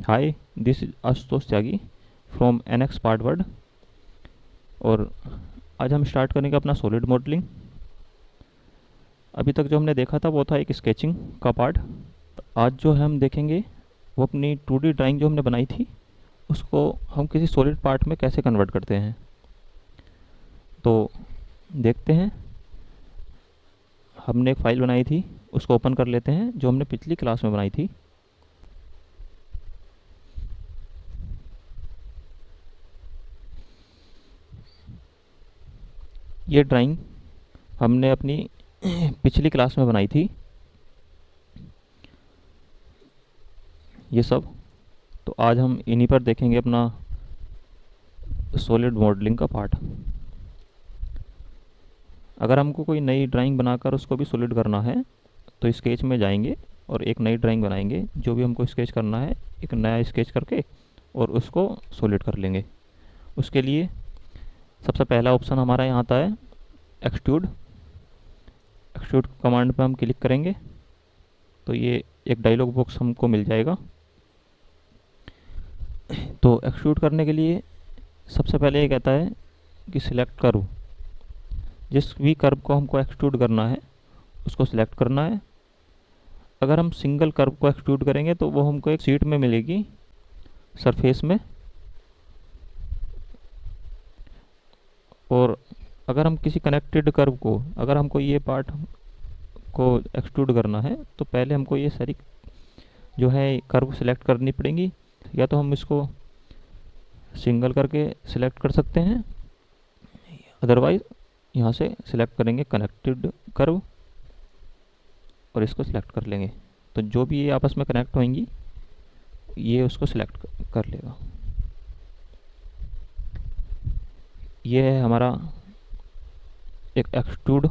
Hi, this is Ashutosh Tyagi from NX पार्टवर्ड। और आज हम स्टार्ट करेंगे अपना सॉलिड मॉडलिंग। अभी तक जो हमने देखा था वो था एक स्केचिंग का पार्ट। आज जो है हम देखेंगे वो अपनी 2D ड्राइंग जो हमने बनाई थी उसको हम किसी सॉलिड पार्ट में कैसे कन्वर्ट करते हैं। तो देखते हैं, हमने एक फ़ाइल बनाई थी उसको ओपन कर लेते हैं जो हमने पिछली क्लास में बनाई थी। ये ड्राइंग हमने अपनी पिछली क्लास में बनाई थी, ये सब। तो आज हम इन्हीं पर देखेंगे अपना सॉलिड मॉडलिंग का पार्ट। अगर हमको कोई नई ड्राइंग बनाकर उसको भी सॉलिड करना है तो स्केच में जाएंगे और एक नई ड्राइंग बनाएंगे। जो भी हमको स्केच करना है एक नया स्केच करके और उसको सॉलिड कर लेंगे। उसके लिए सबसे पहला ऑप्शन हमारा यहाँ आता है एक्सट्रूड। एक्सट्रूड कमांड पे हम क्लिक करेंगे तो ये एक डायलॉग बॉक्स हमको मिल जाएगा। तो एक्सट्रूड करने के लिए सबसे पहले ये कहता है कि सिलेक्ट कर्व। जिस भी कर्व को हमको एक्सट्रूड करना है उसको सिलेक्ट करना है। अगर हम सिंगल कर्व को एक्सट्रूड करेंगे तो वो हमको एक शीट में मिलेगी सरफेस में। और अगर हम किसी कनेक्टेड कर्व को, अगर हमको ये पार्ट को एक्सट्रूड करना है तो पहले हमको ये सारी जो है कर्व सिलेक्ट करनी पड़ेंगी। या तो हम इसको सिंगल करके सिलेक्ट कर सकते हैं, अदरवाइज यहाँ से सिलेक्ट करेंगे कनेक्टेड कर्व और इसको सिलेक्ट कर लेंगे। तो जो भी ये आपस में कनेक्ट होंगी ये उसको सिलेक्ट कर लेगा। ये है हमारा एक एक्सट्रूड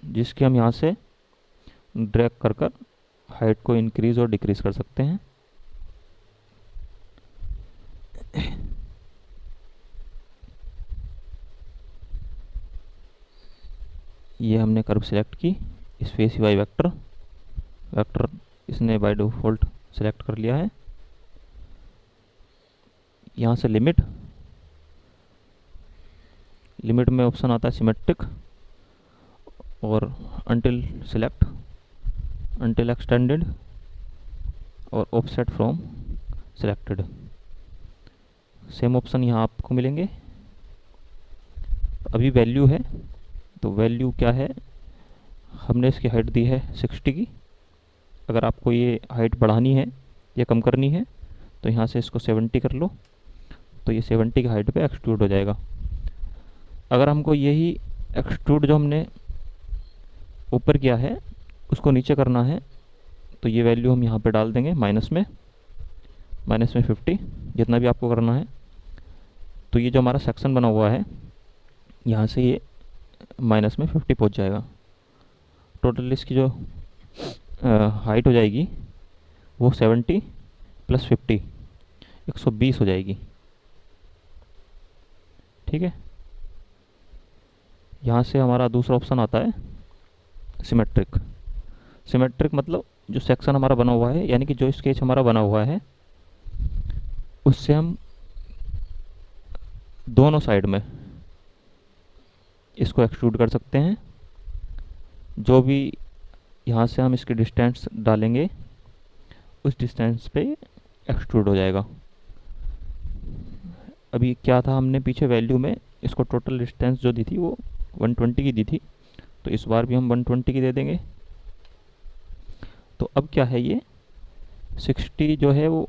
जिसके हम यहाँ से ड्रैग कर कर हाइट को इंक्रीज और डिक्रीज कर सकते हैं। ये हमने कर्व सिलेक्ट की, स्पेस वाई वेक्टर वेक्टर इसने बाय डिफ़ॉल्ट सेलेक्ट कर लिया है। यहाँ से लिमिट में ऑप्शन आता है सिमेट्रिक और अनटिल सिलेक्ट, अनटिल एक्सटेंडेड और offset from selected. Same option यहाँ आपको मिलेंगे। अभी वैल्यू है तो वैल्यू क्या है, हमने इसकी हाइट दी है 60 की। अगर आपको ये हाइट बढ़ानी है या कम करनी है तो यहाँ से इसको 70 कर लो तो ये 70 की हाइट पे एक्सट्रूड हो जाएगा। अगर हमको यही एक्सट्रूड जो हमने ऊपर किया है उसको नीचे करना है तो ये वैल्यू हम यहाँ पे डाल देंगे माइनस में 50, जितना भी आपको करना है। तो ये जो हमारा सेक्शन बना हुआ है यहाँ से ये -50 पहुँच जाएगा। टोटल इसकी जो हाइट हो जाएगी वो 70 + 50 120 हो जाएगी। ठीक है। यहाँ से हमारा दूसरा ऑप्शन आता है सिमेट्रिक। सिमेट्रिक मतलब जो सेक्शन हमारा बना हुआ है, यानी कि जो स्केच हमारा बना हुआ है उससे हम दोनों साइड में इसको एक्सट्रूड कर सकते हैं। जो भी यहाँ से हम इसकी डिस्टेंस डालेंगे उस डिस्टेंस पे एक्सट्रूड हो जाएगा। अभी क्या था, हमने पीछे वैल्यू में इसको टोटल डिस्टेंस जो दी थी वो 120 की दी थी, तो इस बार भी हम 120 की दे देंगे। तो अब क्या है, ये 60 जो है वो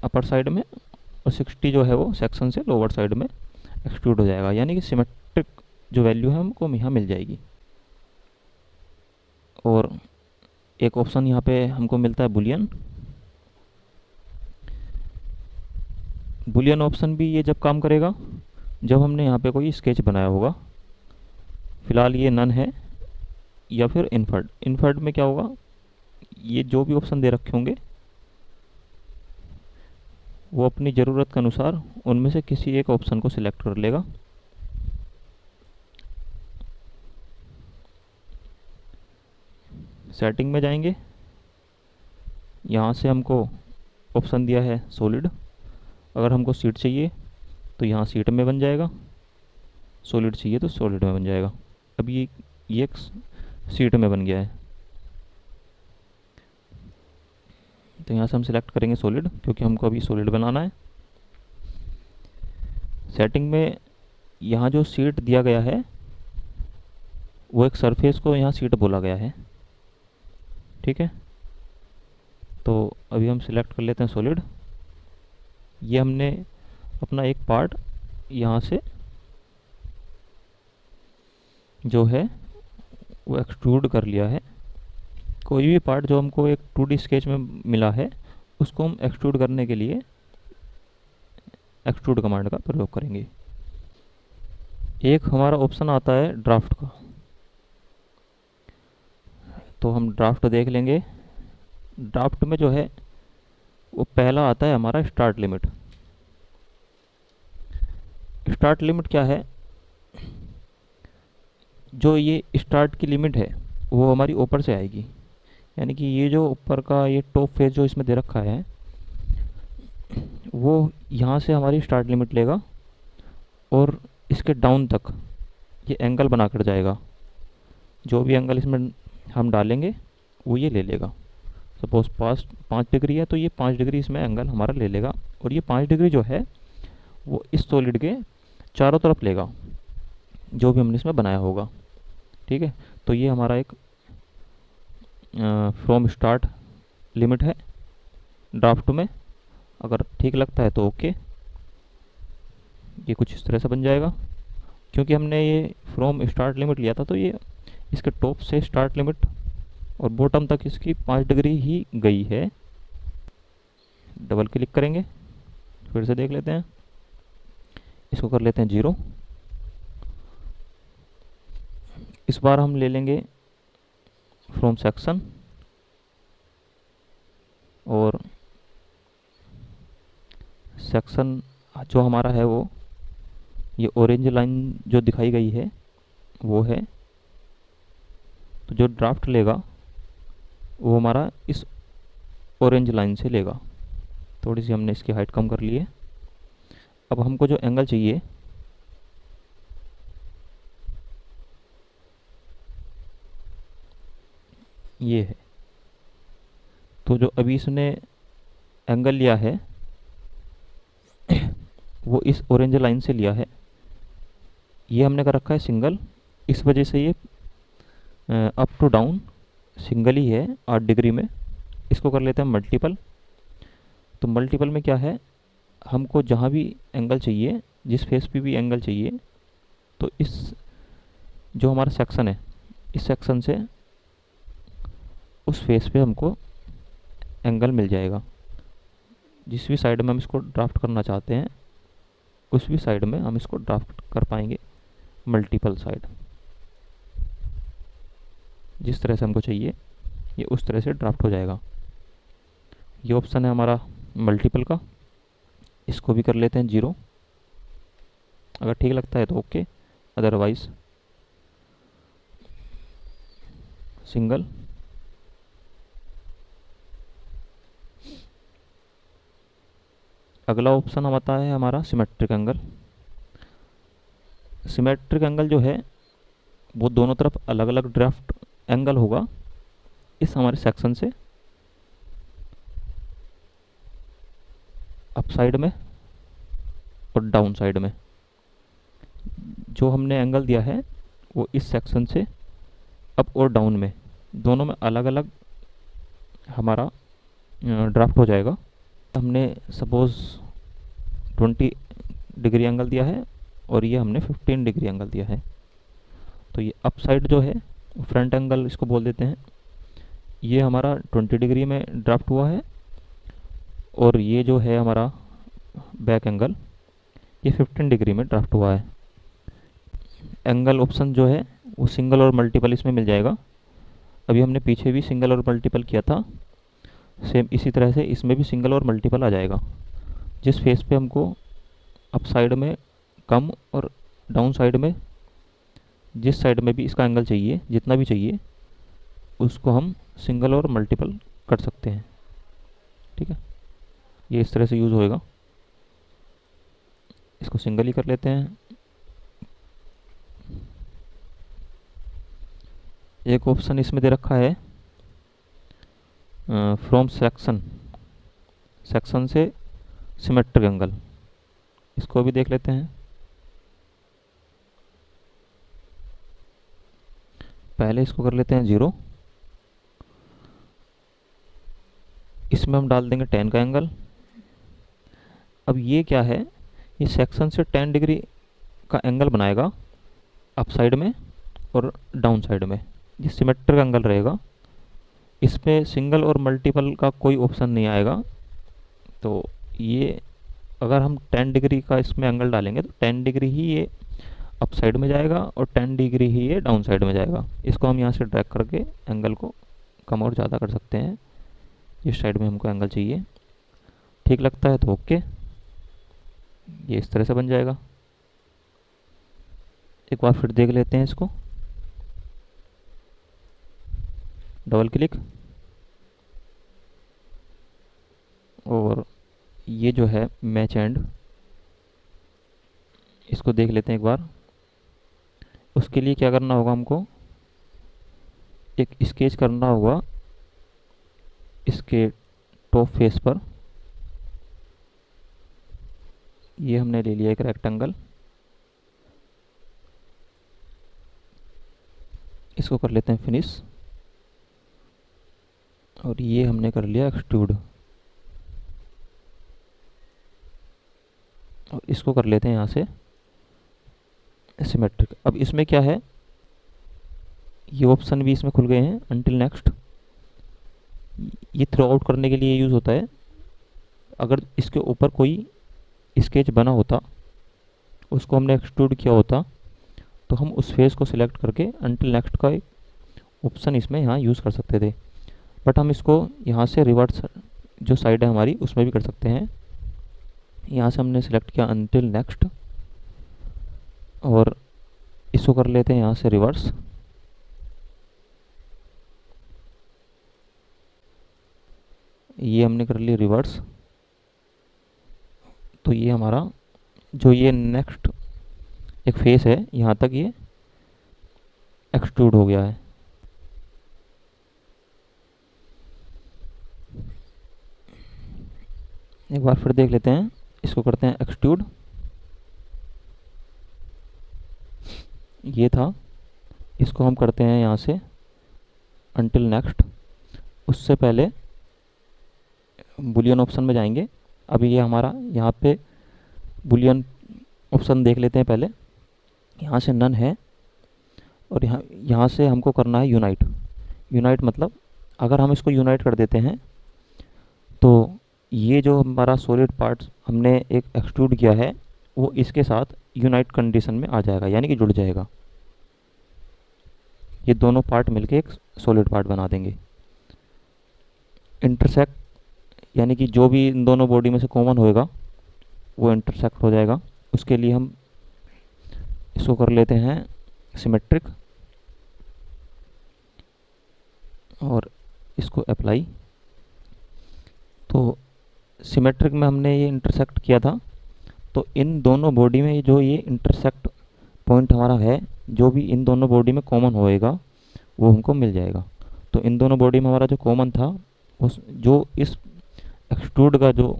अपर साइड में और 60 जो है वो सेक्शन से लोअर साइड में एक्सट्रूड हो जाएगा। यानी कि सिमेट्रिक जो वैल्यू है हमको यहाँ मिल जाएगी। और एक ऑप्शन यहाँ पे हमको मिलता है बुलियन। बुलियन ऑप्शन भी ये जब काम करेगा जब हमने यहाँ पे कोई स्केच बनाया होगा। फ़िलहाल ये नन है या फिर इन्फर्ड। इन्फर्ड में क्या होगा, ये जो भी ऑप्शन दे रखे होंगे वो अपनी ज़रूरत के अनुसार उनमें से किसी एक ऑप्शन को सिलेक्ट कर लेगा। सेटिंग में जाएंगे यहाँ से हमको ऑप्शन दिया है सॉलिड, अगर हमको सीट चाहिए तो यहाँ सीट में बन जाएगा, सॉलिड चाहिए तो सॉलिड में बन जाएगा। अब ये एक सीट में बन गया है, तो यहाँ से हम सिलेक्ट करेंगे सॉलिड, क्योंकि हमको अभी सॉलिड बनाना है। सेटिंग में यहाँ जो सीट दिया गया है वो एक सरफेस को यहाँ सीट बोला गया है, ठीक है। तो अभी हम सिलेक्ट कर लेते हैं सॉलिड। ये हमने अपना एक पार्ट यहाँ से जो है वो एक्सट्रूड कर लिया है। कोई भी पार्ट जो हमको एक 2D स्केच में मिला है उसको हम एक्सट्रूड करने के लिए एक्सट्रूड कमांड का प्रयोग करेंगे। एक हमारा ऑप्शन आता है ड्राफ्ट का, तो हम ड्राफ्ट देख लेंगे। ड्राफ्ट में जो है वो पहला आता है हमारा स्टार्ट लिमिट। स्टार्ट लिमिट क्या है? जो ये स्टार्ट की लिमिट है वो हमारी ऊपर से आएगी, यानी कि ये जो ऊपर का ये टॉप फेस जो इसमें दे रखा है वो यहाँ से हमारी स्टार्ट लिमिट लेगा और इसके डाउन तक ये एंगल बना कर जाएगा। जो भी एंगल इसमें हम डालेंगे वो ये ले लेगा। सपोज 5 डिग्री है तो ये 5 डिग्री इसमें एंगल हमारा ले लेगा, और ये 5 डिग्री जो है वो इस सॉलिड के चारों तरफ लेगा जो भी हमने इसमें बनाया होगा, ठीक है। तो ये हमारा एक फ्रॉम स्टार्ट लिमिट है ड्राफ्ट में। अगर ठीक लगता है तो ओके, ये कुछ इस तरह से बन जाएगा। क्योंकि हमने ये फ्रॉम स्टार्ट लिमिट लिया था तो ये इसके टॉप से स्टार्ट लिमिट और बॉटम तक इसकी 5 डिग्री ही गई है। डबल क्लिक करेंगे, फिर से देख लेते हैं, इसको कर लेते हैं 0। इस बार हम ले लेंगे फ्रॉम सेक्शन और सेक्शन जो हमारा है वो ये ऑरेंज लाइन जो दिखाई गई है वो है। तो जो ड्राफ्ट लेगा वो हमारा इस ऑरेंज लाइन से लेगा। थोड़ी सी हमने इसकी हाइट कम कर ली है। अब हमको जो एंगल चाहिए ये है। तो जो अभी इसने एंगल लिया है वो इस ऑरेंज लाइन से लिया है। ये हमने कर रखा है सिंगल, इस वजह से ये अप टू डाउन सिंगल ही है 8 डिग्री में। इसको कर लेते हैं मल्टीपल। तो मल्टीपल में क्या है, हमको जहाँ भी एंगल चाहिए, जिस फेस पे भी एंगल चाहिए, तो इस जो हमारा सेक्शन है इस सेक्शन से उस फेस पे हमको एंगल मिल जाएगा। जिस भी साइड में हम इसको ड्राफ्ट करना चाहते हैं उस भी साइड में हम इसको ड्राफ्ट कर पाएंगे, मल्टीपल साइड। जिस तरह से हमको चाहिए ये उस तरह से ड्राफ्ट हो जाएगा। ये ऑप्शन है हमारा मल्टीपल का, इसको भी कर लेते हैं 0। अगर ठीक लगता है तो ओके, अदरवाइज सिंगल। अगला ऑप्शन हम आता है हमारा सिमेट्रिक एंगल। सिमेट्रिक एंगल जो है वो दोनों तरफ अलग अलग ड्राफ्ट एंगल होगा इस हमारे सेक्शन से अप साइड में और डाउन साइड में। जो हमने एंगल दिया है वो इस सेक्शन से अप और डाउन में दोनों में अलग अलग हमारा ड्राफ्ट हो जाएगा। हमने सपोज 20 डिग्री एंगल दिया है और ये हमने 15 डिग्री एंगल दिया है। तो ये अप साइड जो है फ्रंट एंगल इसको बोल देते हैं, ये हमारा 20 डिग्री में ड्राफ्ट हुआ है, और ये जो है हमारा बैक एंगल ये 15 डिग्री में ड्राफ्ट हुआ है। एंगल ऑप्शन जो है वो सिंगल और मल्टीपल इसमें मिल जाएगा। अभी हमने पीछे भी सिंगल और मल्टीपल किया था, सेम इसी तरह से इसमें भी सिंगल और मल्टीपल आ जाएगा। जिस फेस पे हमको अप साइड में कम और डाउन साइड में जिस साइड में भी इसका एंगल चाहिए, जितना भी चाहिए, उसको हम सिंगल और मल्टीपल कर सकते हैं। ठीक है, ये इस तरह से यूज़ होएगा। इसको सिंगल ही कर लेते हैं। एक ऑप्शन इसमें दे रखा है फ्रॉम सेक्शन, सेक्शन से सिमेट्रिक एंगल, इसको भी देख लेते हैं। पहले इसको कर लेते हैं 0, इसमें हम डाल देंगे 10 का एंगल। अब ये क्या है, ये सेक्शन से 10 डिग्री का एंगल बनाएगा अप साइड में और डाउन साइड में, ये सिमेट्रिक एंगल रहेगा। इसमें सिंगल और मल्टीपल का कोई ऑप्शन नहीं आएगा। तो ये अगर हम 10 डिग्री का इसमें एंगल डालेंगे तो 10 डिग्री ही ये अप साइड में जाएगा और 10 डिग्री ही ये डाउन साइड में जाएगा। इसको हम यहाँ से ड्रैग करके एंगल को कम और ज़्यादा कर सकते हैं। इस साइड में हमको एंगल चाहिए, ठीक लगता है तो ओके, ये इस तरह से बन जाएगा। एक बार फिर देख लेते हैं इसको, डबल क्लिक, और ये जो है मैच एंड, इसको देख लेते हैं एक बार। उसके लिए क्या करना होगा, हमको एक स्केच करना होगा इसके टॉप फेस पर। ये हमने ले लिया एक रेक्टेंगल, इसको कर लेते हैं फिनिश, और ये हमने कर लिया एक्सट्रूड, और इसको कर लेते हैं यहाँ से सिमेट्रिक। अब इसमें क्या है, ये ऑप्शन भी इसमें खुल गए हैं, अनटिल नेक्स्ट, ये थ्रो आउट करने के लिए यूज़ होता है। अगर इसके ऊपर कोई स्केच बना होता, उसको हमने एक्सट्रूड किया होता, तो हम उस फेस को सिलेक्ट करके अनटिल नेक्स्ट का एक ऑप्शन इसमें यहाँ यूज़ कर सकते थे। बट हम इसको यहाँ से रिवर्स जो साइड है हमारी उसमें भी कर सकते हैं। यहाँ से हमने सिलेक्ट किया अनटिल नेक्स्ट, और इसको कर लेते हैं यहाँ से रिवर्स। ये हमने कर लिया रिवर्स, तो ये हमारा जो ये नेक्स्ट एक फेस है यहाँ तक ये एक्सट्रूड हो गया है। एक बार फिर देख लेते हैं, इसको करते हैं एक्सट्रूड, ये था, इसको हम करते हैं यहाँ से अनटिल नेक्स्ट। उससे पहले बुलियन ऑप्शन में जाएंगे। अभी ये हमारा यहाँ पे बुलियन ऑप्शन देख लेते हैं पहले। यहाँ से नन है, और यहाँ से हमको करना है यूनाइट। यूनाइट मतलब अगर हम इसको यूनाइट कर देते हैं तो ये जो हमारा सॉलिड पार्ट हमने एक एक्सट्रूड किया है वो इसके साथ यूनाइट कंडीशन में आ जाएगा, यानी कि जुड़ जाएगा। ये दोनों पार्ट मिलके एक सॉलिड पार्ट बना देंगे। इंटरसेक्ट यानी कि जो भी इन दोनों बॉडी में से कॉमन होएगा वो इंटरसेक्ट हो जाएगा। उसके लिए हम इसको कर लेते हैं सिमेट्रिक, और इसको अप्लाई। तो सिमेट्रिक में हमने ये इंटरसेक्ट किया था, तो इन दोनों बॉडी में जो ये इंटरसेक्ट पॉइंट हमारा है, जो भी इन दोनों बॉडी में कॉमन होएगा वो हमको मिल जाएगा। तो इन दोनों बॉडी में हमारा जो कॉमन था, उस जो इस एक्सट्रूड का जो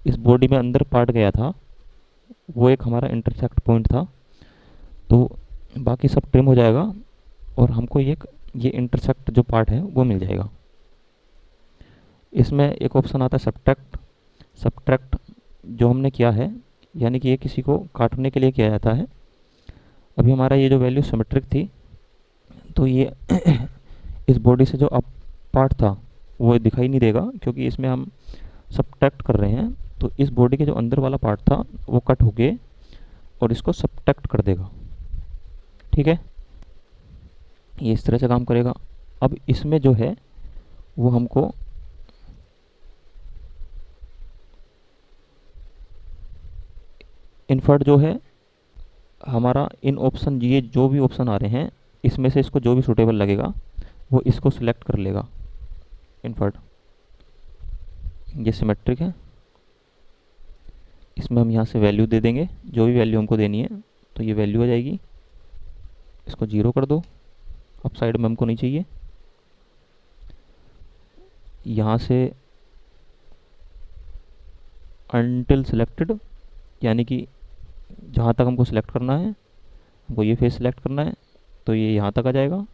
इस बॉडी में अंदर पार्ट गया था वो एक हमारा इंटरसेक्ट पॉइंट था। तो बाकी सब ट्रिम हो जाएगा और हमको ये इंटरसेक्ट जो पार्ट है वो मिल जाएगा। इसमें एक ऑप्शन आता है सब्ट्रैक्ट। सब्ट्रैक्ट जो हमने किया है, यानी कि ये किसी को काटने के लिए किया जाता है। अभी हमारा ये जो वैल्यू सिमेट्रिक थी, तो ये इस बॉडी से जो अप पार्ट था वो दिखाई नहीं देगा, क्योंकि इसमें हम सब्ट्रैक्ट कर रहे हैं। तो इस बॉडी के जो अंदर वाला पार्ट था वो कट हो गए और इसको सब्ट्रैक्ट कर देगा। ठीक है, ये इस तरह से काम करेगा। अब इसमें जो है वो हमको इन्फर्ट जो है हमारा, इन ऑप्शन ये जो भी ऑप्शन आ रहे हैं इसमें से इसको जो भी सूटेबल लगेगा वो इसको सिलेक्ट कर लेगा। इन्फर्ट ये सिमेट्रिक है। इसमें हम यहाँ से वैल्यू दे देंगे, जो भी वैल्यू हमको देनी है, तो ये वैल्यू आ जाएगी। इसको 0 कर दो, अप साइड में हमको नहीं चाहिए। यहाँ से अनटिल सिलेक्टेड, यानी कि जहाँ तक हमको सिलेक्ट करना है, हमको ये फेस सिलेक्ट करना है, तो ये यहाँ तक आ जाएगा।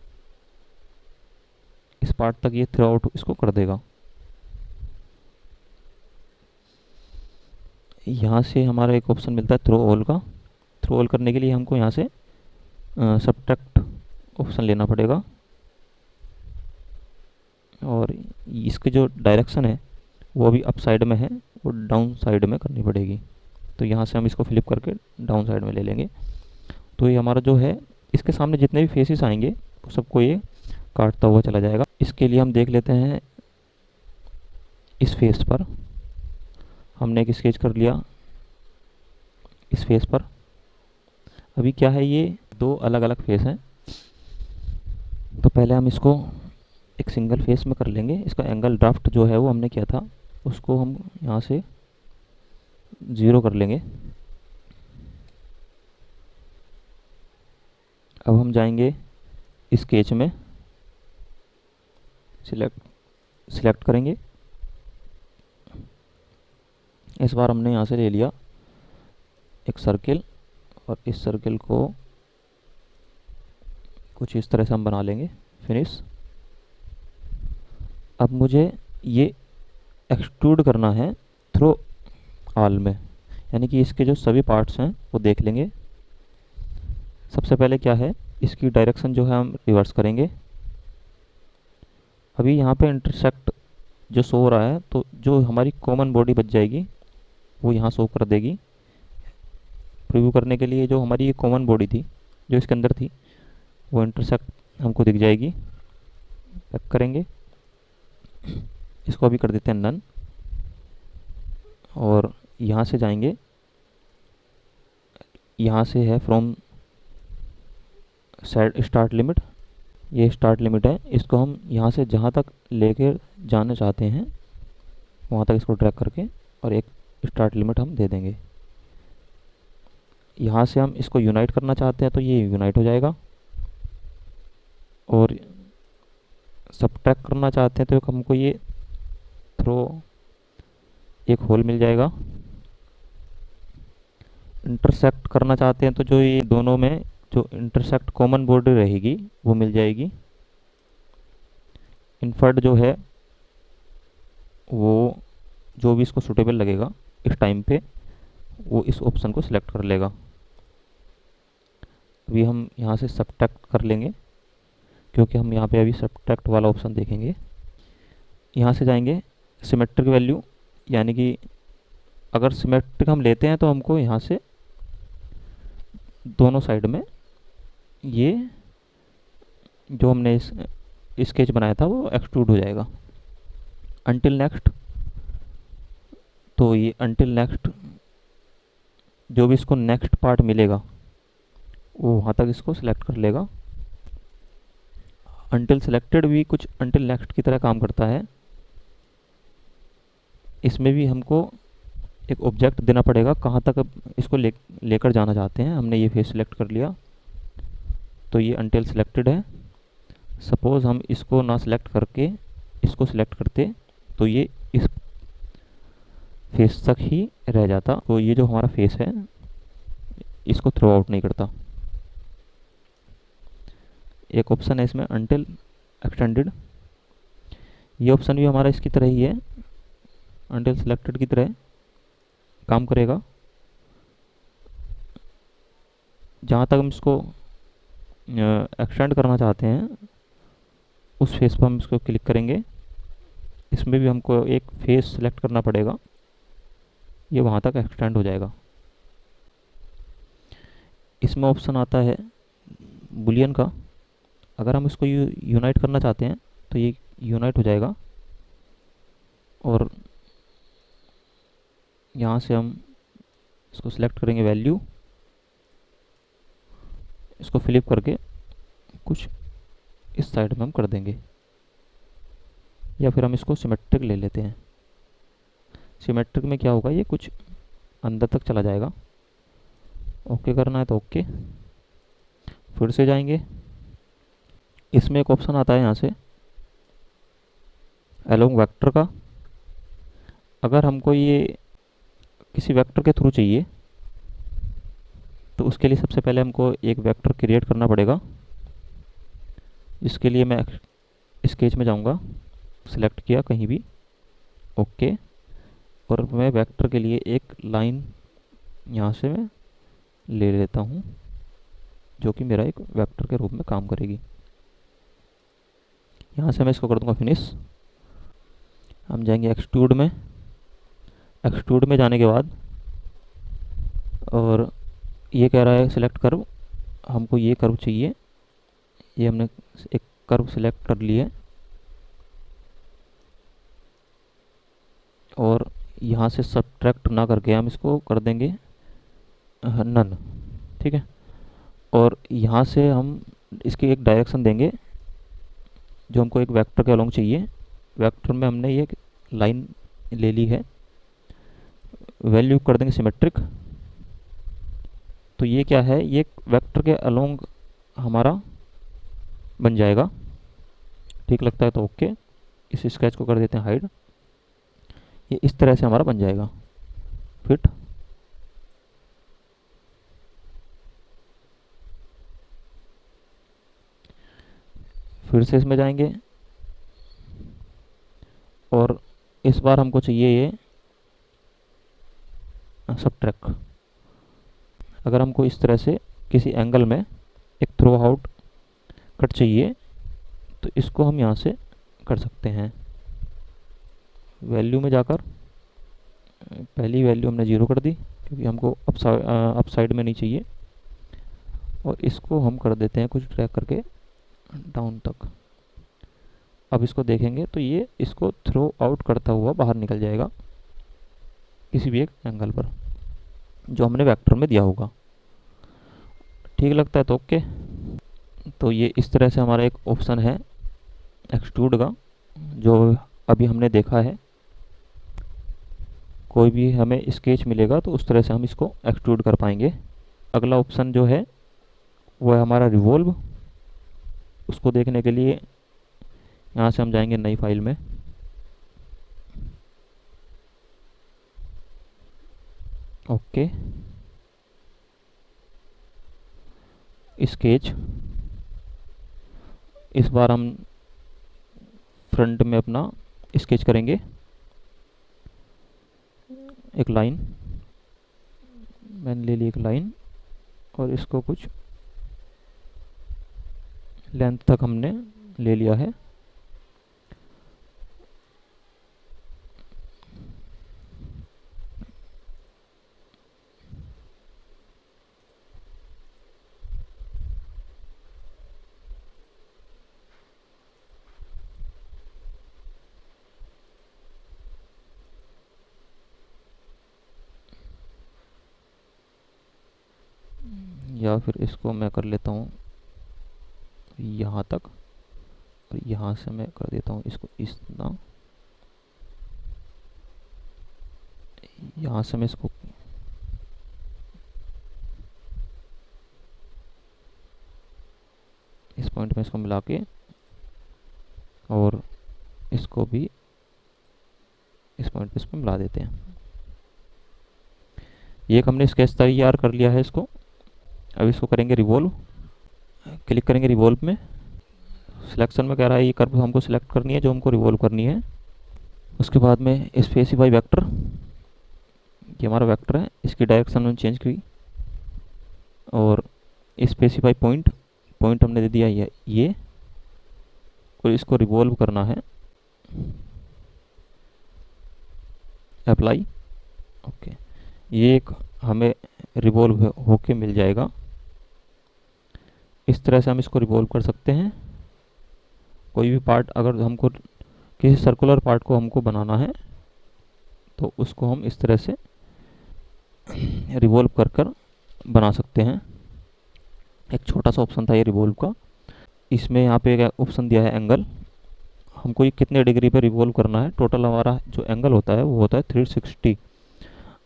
इस पार्ट तक ये थ्रू आउट इसको कर देगा। यहाँ से हमारा एक ऑप्शन मिलता है थ्रो ऑल का। थ्रो ऑल करने के लिए हमको यहाँ से सबट्रैक्ट ऑप्शन लेना पड़ेगा, और इसके जो डायरेक्शन है वो अभी अप साइड में है, वो डाउन साइड में करनी पड़ेगी। तो यहाँ से हम इसको फ्लिप करके डाउन साइड में ले लेंगे। तो ये हमारा जो है, इसके सामने जितने भी फेसेस आएंगे वो सबको ये काटता हुआ चला जाएगा। इसके लिए हम देख लेते हैं, इस फेस पर हमने एक स्केच कर लिया, इस फेस पर। अभी क्या है, ये दो अलग अलग फेस हैं, तो पहले हम इसको एक सिंगल फेस में कर लेंगे। इसका एंगल ड्राफ्ट जो है वो हमने किया था, उसको हम यहाँ से 0 कर लेंगे। अब हम जाएंगे स्केच में, सिलेक्ट करेंगे। इस बार हमने यहाँ से ले लिया एक सर्किल, और इस सर्किल को कुछ इस तरह से हम बना लेंगे, फिनिश। अब मुझे ये एक्सट्रूड करना है थ्रो ऑल में, यानी कि इसके जो सभी पार्ट्स हैं वो देख लेंगे। सबसे पहले क्या है, इसकी डायरेक्शन जो है हम रिवर्स करेंगे। अभी यहाँ पे इंटरसेक्ट जो शो हो रहा है, तो जो हमारी कॉमन बॉडी बच जाएगी वो यहाँ शो कर देगी। प्रीव्यू करने के लिए जो हमारी ये कॉमन बॉडी थी जो इसके अंदर थी, वो इंटरसेक्ट हमको दिख जाएगी। बैक करेंगे, इसको अभी कर देते हैं नन, और यहाँ से जाएंगे, यहाँ से है फ्रॉम स्टार्ट लिमिट, ये स्टार्ट लिमिट है। इसको हम यहाँ से जहाँ तक लेकर जाना चाहते हैं वहाँ तक इसको ड्रैग करके और एक स्टार्ट लिमिट हम दे देंगे। यहाँ से हम इसको यूनाइट करना चाहते हैं तो ये यूनाइट हो जाएगा, और सबट्रैक्ट करना चाहते हैं तो हमको ये थ्रो एक होल मिल जाएगा। इंटरसेक्ट करना चाहते हैं तो जो ये दोनों में जो इंटरसेक्ट कॉमन बॉर्डर रहेगी वो मिल जाएगी। इन्फर्ट जो है वो जो भी इसको सूटेबल लगेगा इस टाइम पे वो इस ऑप्शन को सिलेक्ट कर लेगा। अभी हम यहाँ से सबट्रैक्ट कर लेंगे, क्योंकि हम यहाँ पे अभी सबट्रैक्ट वाला ऑप्शन देखेंगे। यहाँ से जाएंगे सिमेट्रिक वैल्यू, यानी कि अगर सिमेट्रिक हम लेते हैं तो हमको यहाँ से दोनों साइड में ये जो हमने स्केच बनाया था वो एक्सट्रूड हो जाएगा। अनटिल नेक्स्ट, तो ये अनटिल नेक्स्ट जो भी इसको नेक्स्ट पार्ट मिलेगा वो वहाँ तक इसको सिलेक्ट कर लेगा। अनटिल सिलेक्टेड भी कुछ अनटिल नेक्स्ट की तरह काम करता है। इसमें भी हमको एक ऑब्जेक्ट देना पड़ेगा, कहाँ तक इसको लेकर जाना चाहते हैं। हमने ये फेस सिलेक्ट कर लिया तो ये अनटिल सिलेक्टेड है। सपोज़ हम इसको ना सिलेक्ट करके इसको सिलेक्ट करते तो ये इस फेस तक ही रह जाता, तो ये जो हमारा फेस है इसको थ्रो आउट नहीं करता। एक ऑप्शन है इसमें अनटिल एक्सटेंडेड, ये ऑप्शन भी हमारा इसकी तरह ही है, अनटिल सिलेक्टेड की तरह काम करेगा। जहाँ तक हम इसको एक्सटेंड करना चाहते हैं उस फेस पर हम इसको क्लिक करेंगे। इसमें भी हमको एक फेस सिलेक्ट करना पड़ेगा, ये वहाँ तक एक्सटेंड हो जाएगा। इसमें ऑप्शन आता है बुलियन का, अगर हम इसको यूनाइट करना चाहते हैं तो ये यूनाइट हो जाएगा, और यहाँ से हम इसको सिलेक्ट करेंगे वैल्यू, इसको फ्लिप करके कुछ इस साइड में हम कर देंगे, या फिर हम इसको सिमेट्रिक ले लेते हैं। सिमेट्रिक में क्या होगा, ये कुछ अंदर तक चला जाएगा। ओके करना है तो ओके, फिर से जाएंगे। इसमें एक ऑप्शन आता है यहाँ से अलोंग वेक्टर का। अगर हमको ये किसी वेक्टर के थ्रू चाहिए तो उसके लिए सबसे पहले हमको एक वेक्टर क्रिएट करना पड़ेगा। इसके लिए मैं स्केच में जाऊंगा, सिलेक्ट किया कहीं भी, ओके, और मैं वेक्टर के लिए एक लाइन यहाँ से मैं ले लेता हूँ जो कि मेरा एक वेक्टर के रूप में काम करेगी। यहाँ से मैं इसको कर दूंगा फिनिश। हम जाएंगे एक्सट्रूड में। एक्सट्रूड में जाने के बाद और ये कह रहा है सिलेक्ट कर्व, हमको ये कर्व चाहिए। ये हमने एक कर्व सिलेक्ट कर लिया और यहाँ से सब्ट्रैक्ट ना करके हम इसको कर देंगे नन, ठीक है। और यहाँ से हम इसकी एक डायरेक्शन देंगे जो हमको एक वेक्टर के अलोंग चाहिए। वेक्टर में हमने ये लाइन ले ली है, वैल्यू कर देंगे सिमेट्रिक। तो ये क्या है, ये वेक्टर के अलोंग हमारा बन जाएगा। ठीक लगता है तो ओके। इस स्केच को कर देते हैं हाइड। ये इस तरह से हमारा बन जाएगा फिट। फिर से इसमें जाएंगे और इस बार हमको चाहिए ये सब्ट्रैक्ट। अगर हमको इस तरह से किसी एंगल में एक थ्रो आउट कट चाहिए तो इसको हम यहाँ से कर सकते हैं। वैल्यू में जाकर पहली वैल्यू हमने 0 कर दी क्योंकि हमको अप साइड में नहीं चाहिए, और इसको हम कर देते हैं कुछ ड्रैग करके डाउन तक। अब इसको देखेंगे तो ये इसको थ्रो आउट करता हुआ बाहर निकल जाएगा किसी भी एक एंगल पर जो हमने वेक्टर में दिया होगा। ठीक लगता है तो ओके। तो ये इस तरह से हमारा एक ऑप्शन है एक्सट्रूड का जो अभी हमने देखा है। कोई भी हमें स्केच मिलेगा तो उस तरह से हम इसको एक्सट्रूड कर पाएंगे। अगला ऑप्शन जो है वो है हमारा रिवॉल्व। उसको देखने के लिए यहाँ से हम जाएंगे नई फाइल में, ओके, स्केच। इस बार हम फ्रंट में अपना स्केच करेंगे, एक लाइन मैंने ले ली, एक लाइन, और इसको कुछ लेंथ तक हमने ले लिया है। या फिर इसको मैं कर लेता हूँ यहाँ तक, और यहाँ से मैं कर देता हूँ इसको इतना। यहाँ से मैं इसको इस पॉइंट में इसको मिला के और इसको भी इस पॉइंट पे इसको मिला देते हैं। ये एक हमने स्केच तैयार कर लिया है इसको। अब इसको करेंगे रिवॉल्व। क्लिक करेंगे रिवॉल्व में। सिलेक्शन में कह रहा है ये कर्व हमको सिलेक्ट करनी है जो हमको रिवॉल्व करनी है। उसके बाद में स्पेसिफाई वेक्टर, ये हमारा वेक्टर है, इसकी डायरेक्शन में चेंज की, और स्पेसिफाई पॉइंट, पॉइंट हमने दे दिया ये, और इसको रिवॉल्व करना है। Apply, okay. ये एक हमें रिवॉल्व होके मिल जाएगा। इस तरह से हम इसको रिवॉल्व कर सकते हैं। कोई भी पार्ट अगर हमको किसी सर्कुलर पार्ट को हमको बनाना है तो उसको हम इस तरह से रिवॉल्व कर कर बना सकते हैं। एक छोटा सा ऑप्शन था ये रिवॉल्व का। इसमें यहाँ पे एक ऑप्शन दिया है एंगल। हमको ये कितने डिग्री पे रिवॉल्व करना है। टोटल हमारा जो एंगल होता है वो होता है 360।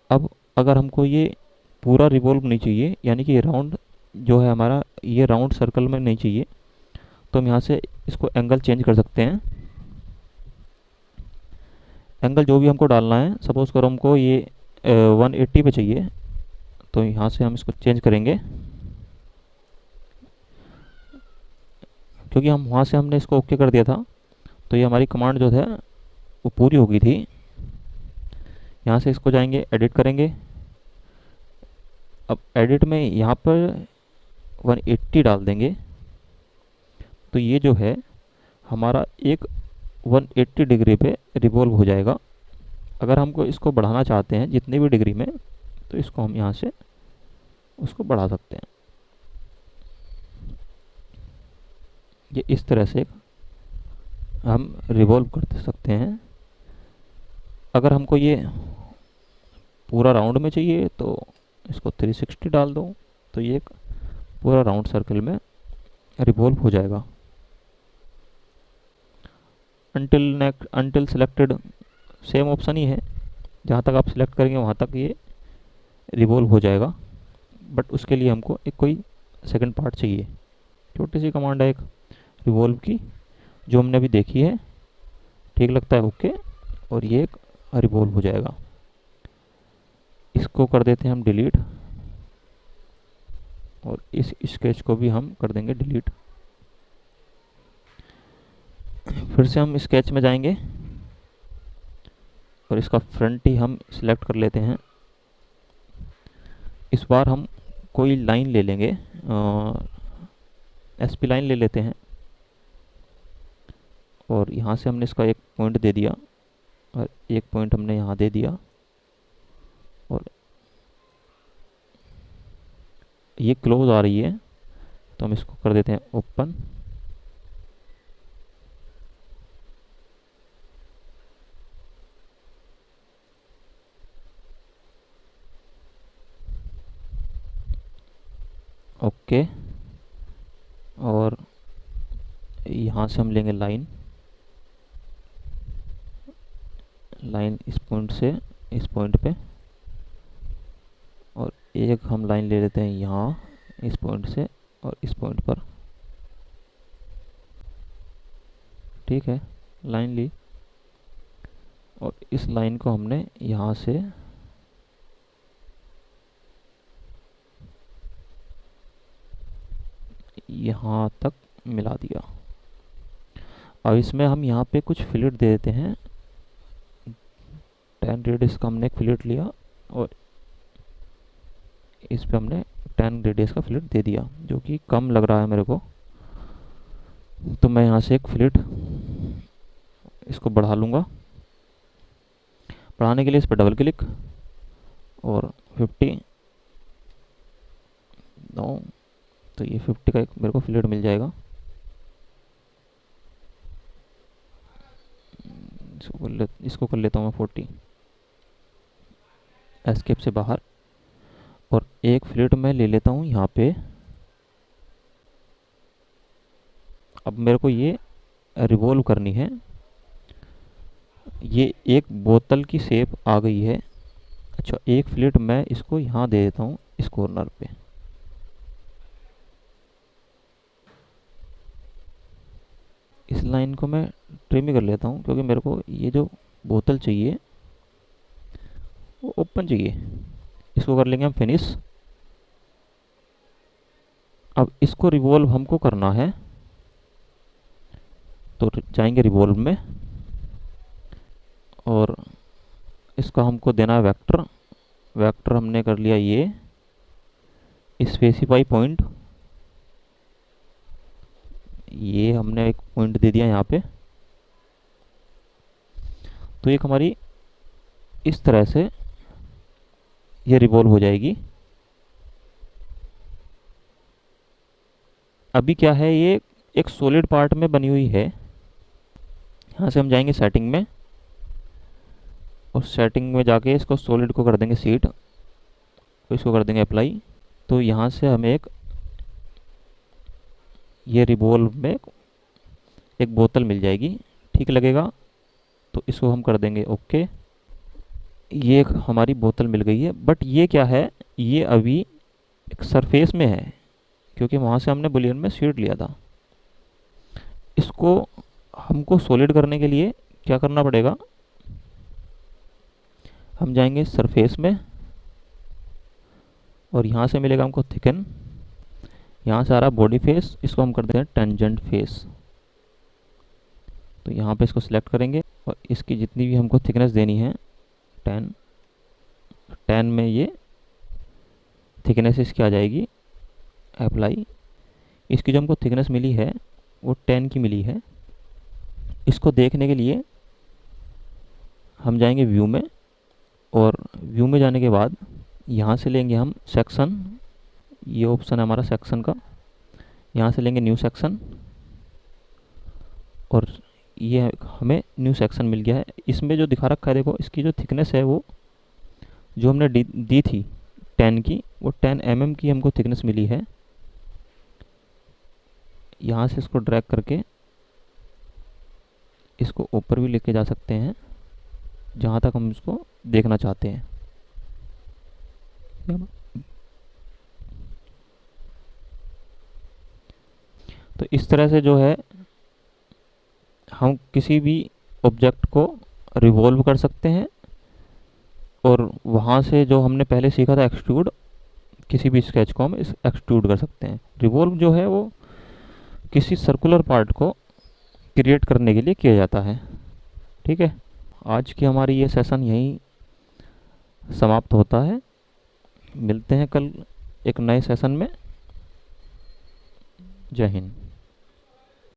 अब अगर हमको ये पूरा रिवॉल्व नहीं चाहिए, यानी कि राउंड जो है हमारा, ये राउंड सर्कल में नहीं चाहिए, तो हम यहाँ से इसको एंगल चेंज कर सकते हैं। एंगल जो भी हमको डालना है, सपोज़ करो हमको ये 180 पे चाहिए, तो यहाँ से हम इसको चेंज करेंगे, क्योंकि हम वहाँ से हमने इसको ओके कर दिया था, तो ये हमारी कमांड जो है वो पूरी हो गई थी। यहाँ से इसको जाएंगे, एडिट करेंगे। अब एडिट में यहाँ पर 180 डाल देंगे, तो ये जो है हमारा एक 180 डिग्री पे रिवॉल्व हो जाएगा। अगर हमको इसको बढ़ाना चाहते हैं जितने भी डिग्री में, तो इसको हम यहाँ से उसको बढ़ा सकते हैं। ये इस तरह से हम रिवॉल्व कर सकते हैं। अगर हमको ये पूरा राउंड में चाहिए तो इसको 360 डाल दो, तो ये एक पूरा राउंड सर्कल में रिवॉल्व हो जाएगा। अनटिल सेलेक्टेड सेम ऑप्शन ही है, जहाँ तक आप सिलेक्ट करेंगे वहाँ तक ये रिवॉल्व हो जाएगा। बट उसके लिए हमको एक कोई सेकंड पार्ट चाहिए। छोटी सी कमांड है एक रिवॉल्व की, जो हमने अभी देखी है, ठीक लगता है ओके, और ये एक रिवॉल्व हो जाएगा। इसको कर देते हैं हम डिलीट, और इस स्केच को भी हम कर देंगे डिलीट। फिर से हम स्केच में जाएंगे और इसका फ्रंट ही हम सिलेक्ट कर लेते हैं। इस बार हम कोई लाइन ले लेंगे, एसपी लाइन ले लेते हैं, और यहाँ से हमने इसका एक पॉइंट दे दिया और एक पॉइंट हमने यहाँ दे दिया, और ये क्लोज आ रही है, तो हम इसको कर देते हैं ओपन। ओके, और यहाँ से हम लेंगे लाइन इस पॉइंट से इस पॉइंट पे, और एक हम लाइन ले लेते हैं यहाँ इस पॉइंट से और इस पॉइंट पर। ठीक है, लाइन ली, और इस लाइन को हमने यहाँ से यहाँ तक मिला दिया। अब इसमें हम यहाँ पे कुछ फिलेट दे देते हैं। 10 रेडियस का हमने एक फिलेट लिया और इस पे हमने 10 रेडियस का फिलेट दे दिया, जो कि कम लग रहा है मेरे को, तो मैं यहाँ से एक फिलेट इसको बढ़ा लूँगा। बढ़ाने के लिए इस पर डबल क्लिक और 50, नो, तो ये 50 का एक मेरे को फिलेट मिल जाएगा। इसको कर लेता हूँ मैं 40, एस्केप से बाहर, और एक फिलेट मैं ले लेता हूँ यहाँ पे। अब मेरे को ये रिवॉल्व करनी है। ये एक बोतल की शेप आ गई है। अच्छा, एक फिलेट मैं इसको यहाँ दे देता हूँ इस कॉर्नर पे। इस लाइन को मैं ट्रिम कर लेता हूँ, क्योंकि मेरे को ये जो बोतल चाहिए वो ओपन चाहिए। इसको कर लेंगे हम फिनिश। अब इसको रिवॉल्व हमको करना है, तो जाएंगे रिवॉल्व में, और इसका हमको देना है वेक्टर। वेक्टर हमने कर लिया ये स्पेसिफाई पॉइंट, ये हमने एक पॉइंट दे दिया यहाँ पे। तो एक हमारी इस तरह से ये रिवॉल्व हो जाएगी। अभी क्या है, ये एक सॉलिड पार्ट में बनी हुई है। यहाँ से हम जाएंगे सेटिंग में, और सेटिंग में जाके इसको सॉलिड को कर देंगे सीट, इसको कर देंगे अप्लाई। तो यहाँ से हमें एक ये रिवॉल्व में एक बोतल मिल जाएगी। ठीक लगेगा तो इसको हम कर देंगे ओके। ये एक हमारी बोतल मिल गई है, बट ये क्या है, ये अभी एक सरफेस में है क्योंकि वहाँ से हमने बुलियन में सीड लिया था। इसको हमको सॉलिड करने के लिए क्या करना पड़ेगा, हम जाएंगे सरफेस में और यहाँ से मिलेगा हमको थिकन, यहाँ से आ रहा बॉडी फेस, इसको हम कर देते हैं टेंजेंट फेस। तो यहाँ पे इसको सिलेक्ट करेंगे और इसकी जितनी भी हमको थिकनेस देनी है 10 में ये थिकनेस इसकी आ जाएगी अप्लाई। इसकी जो हमको थिकनेस मिली है वो 10 की मिली है। इसको देखने के लिए हम जाएंगे व्यू में, और व्यू में जाने के बाद यहाँ से लेंगे हम सेक्शन, ये ऑप्शन है हमारा सेक्शन का, यहाँ से लेंगे न्यू सेक्शन और ये हमें न्यू सेक्शन मिल गया है। इसमें जो दिखा रखा है देखो, इसकी जो थिकनेस है वो जो हमने दी थी 10 की, वो 10 mm की हमको थिकनेस मिली है। यहाँ से इसको ड्रैग करके इसको ऊपर भी लेके जा सकते हैं जहाँ तक हम इसको देखना चाहते हैं। तो इस तरह से जो है हम किसी भी ऑब्जेक्ट को रिवॉल्व कर सकते हैं, और वहाँ से जो हमने पहले सीखा था एक्सट्रूड, किसी भी स्केच को हम एक्सट्रूड कर सकते हैं। रिवॉल्व जो है वो किसी सर्कुलर पार्ट को क्रिएट करने के लिए किया जाता है। ठीक है, आज की हमारी ये सेशन यहीं समाप्त होता है। मिलते हैं कल एक नए सेशन में। जय हिंद।